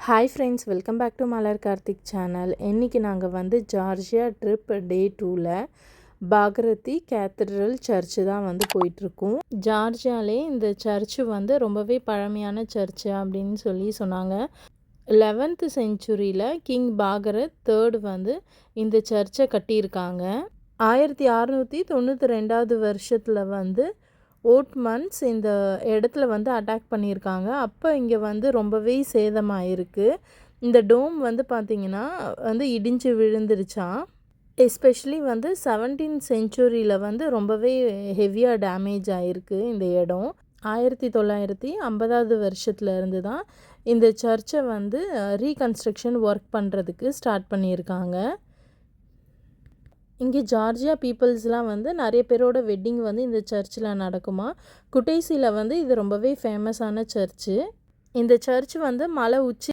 Hi friends, welcome back to Malar Karthik channel. இன்றைக்கி நாங்கள் வந்து ஜார்ஜியா ட்ரிப் டே 2ல் பாகரதி கேத்தட்ரல் சர்ச்சு தான் வந்து போயிட்டுருக்கோம். ஜார்ஜியாலே இந்த சர்ச்சு வந்து ரொம்பவே பழமையான சர்ச்சு அப்படின்னு சொன்னாங்க. 11th செஞ்சுரியில் கிங் பாகரத் 3rd வந்து இந்த சர்ச்சை கட்டியிருக்காங்க. 1692 வருஷத்தில் வந்து ஓட்மன்ஸ் இந்த இடத்துல வந்து அட்டாக் பண்ணியிருக்காங்க. அப்போ இங்கே வந்து ரொம்பவே சேதமாயிருக்கு. இந்த டோம் வந்து பார்த்திங்கன்னா வந்து இடிஞ்சு விழுந்துருச்சான். எஸ்பெஷலி வந்து 17th செஞ்சுரியில் வந்து ரொம்பவே ஹெவியாக டேமேஜ் ஆகிருக்கு இந்த இடம். 1950 வருஷத்துலேருந்து தான் இந்த சர்ச்சை வந்து ரீகன்ஸ்ட்ரக்ஷன் ஒர்க் பண்ணுறதுக்கு ஸ்டார்ட் பண்ணியிருக்காங்க. இங்கே ஜார்ஜியா பீப்புள்ஸ்லாம் வந்து நிறைய பேரோட வெட்டிங் வந்து இந்த சர்ச்சில் நடக்குமா. குட்டேசியில் வந்து இது ரொம்பவே ஃபேமஸான சர்ச்சு. இந்த சர்ச் வந்து மலை உச்சி